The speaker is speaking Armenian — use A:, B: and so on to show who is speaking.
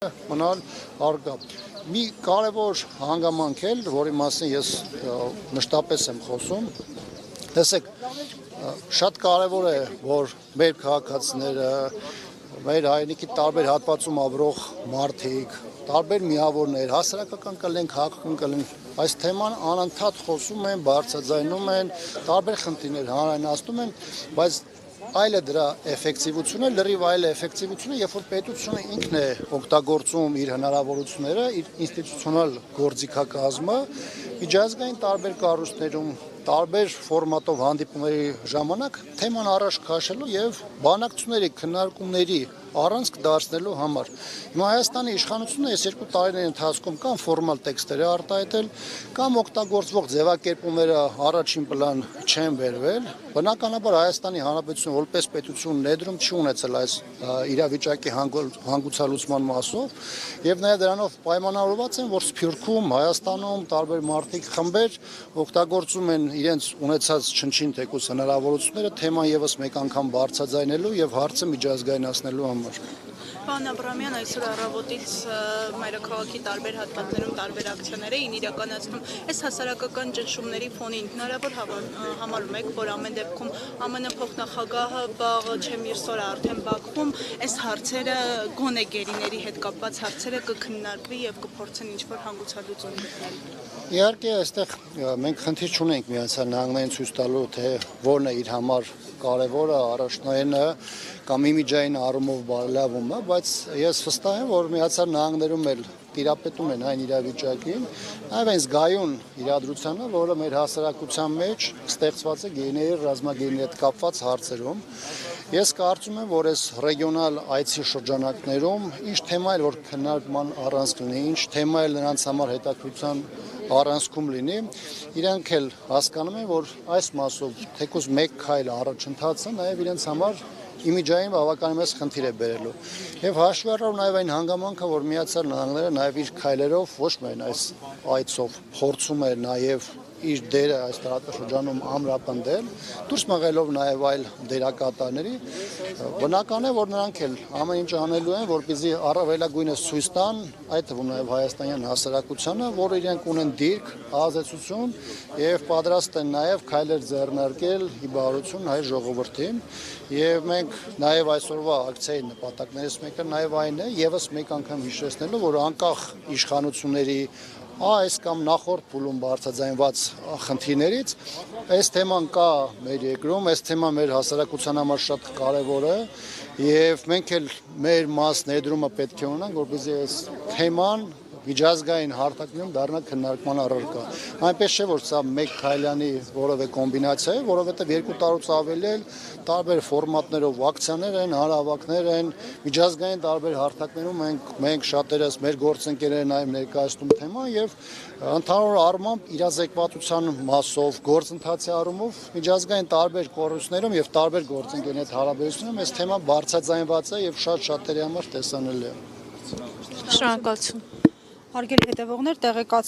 A: Մնալ արգա։ Մի կարևոր հանգամանք էլ, որի մասին ես մշտապես եմ խոսում, տեսեք, շատ կարևոր է, որ մեր քաղաքացիները, մեր հայրենիքի տարբեր հատվածում ապրող մարդիկ, տարբեր միավորներ, հասարակական կլեն, քաղաքական կլեն, այս թեման անընդհատ խոսում են, բարձրաձայնում են, տարբեր խնդիրներ հանրայնացնում են, բայց այլ է դրա էֆեկտիվությունը, լրիվ այլ է էֆեկտիվությունը, երբ որ պետությունը ինքն է օգտագործում իր հնարավորությունները, իր ինստիտուցիոնալ գործիքակազմը, միջազգային տարբեր կառույցներում, տարբեր ֆորմատով հանդիպումների ժամանակ թեման առաջ քաշելու եւ բանակցությունների, քննարկումների առանցք դարձնելու համար։ Հիմա Հայաստանի իշխանությունը այս 2 տարիների ընթացքում կամ ֆորմալ տեքստեր է արտահայտել, կամ օգտագործվող ձևակերպումները առաջին պլան չեն վերվել։ Բնականաբար Հայաստանի Հանրապետությունը որպես պետություն ներդրում չի ունեցել այս իրավիճակի հանգուցալուծման մասով, եւ նաեւ դրանով պայմանավորված են, որ Սփյուռքում, Հայաստանում տարբեր մարդիկ, խմբեր օգտագործում են իրենց ունեցած չնչին թեկուզ հնարավորությունները թեման եւս մեկ անգամ բարձրաձայնելու եւ հարցը միջազգայնացնելու համար։
B: Պարոն Աբրամյան, այսօր առավոտից մայրաքաղաքի տարբեր հատվածներում տարբեր ակցիաներ էին իրականացնում։ Այս հասարակական ճնշումների ֆոնին հնարավոր համարում եք, որ ամեն դեպքում ԱՄՆ փոխնախագահը վաղը չեմ երկրորդ արդեն Բաքվում այս հարցերը գոնե գերիների հետ կապված հարցերը կքննարկվի եւ կփորձեն ինչ-որ հանգուցալուծում գտնել։
A: Իհարկե, այստեղ մենք խնդիր չունենք Միացյալ Նահանգներին ցույց տալու, թե որն է իր համար կարևորը, առաջնայինը կամ իմիջային առումով բարելավումը, բայց ես վստահ եմ, որ Միացյալ Նահանգներում էլ տիրապետում են այն իրավիճակին, այլ այն զգայուն իրադրությանը, որը մեր հասարակության մեջ ստեղծված է գեների, ռազմագերիների հետ կապված հարցերում։ Ես կարծում եմ, որ այս ռեգիոնալ այցի շրջանակներում ինչ թեմա էլ որ քննարկման առանցք լինի, ինչ թեմա էլ նրանց համար հետաքրքրության առանցքում լինի, իրանք էլ հասկանում են, որ այս մասով թեկուզ մեկ քայլ առաջընթացը նաև իրենց համար իմիջային բավականին մեծ խնդիր է բերելու։ Եվ հաշվի առնելով նաև այն հանգամանքը, որ Միացյալ Նահանգները նաև իր քայլերով ոչ միայն այս այցով փորձում է նաև իր դերը այս տարածաշրջանում ամրապնդել, դուրս մղելով նաև այլ դերակատարների, բնական է, որ նրանք էլ ամեն ինչ անելու են, որպեսզի առավելագույնս ցույց տան, այդ թվում նաև հայաստանյան հասարակությանը, որ իրենք ունեն դիրք, ազդեցություն եւ պատրաստ են նաև քայլեր ձեռնարկել հիբարություն հայ ժողովրդին, եւ մենք նաև այսօրվա ակցիայի նպատակներից մեկը նաև այն է, եւս մեկ անգամ հիշեցնելու, որ անկախ իշխանությունների այս կամ նախորդ փուլում բարձրաձայնված խնդիրներից այս թեման կա մեր երկրում, այս թեման մեր հասարակության համար շատ կարևոր է եւ մենք էլ մեր մաս ներդրումը պետք է ունենանք, որպեսզի այս թեման միջազգային հարթակներում դառնա քննարկման առարկա։ Այնպես չէ, որ սա մեկ քայլյանի որևէ կոմբինացիա է, որովհետև 2 տարուց ավելի էլ տարբեր ֆորմատներով ակցիաներ են, հանրահավաքներ են, միջազգային տարբեր հարթակներում մենք շատերս մեր գործընկերները նաև ներկայացնում թեման եւ ընդհանուր առմամբ իրազեկվածության մասով, գործընթացի առումով միջազգային տարբեր կառույցներում եւ տարբեր գործընկերների հետ հարաբերություններում այս թեման բարձրաձայնված է եւ շատ շատերի համար տեսանելի է։
B: Շնորհակալություն։
C: Հարգելի հետևողներ, տեղեկացնում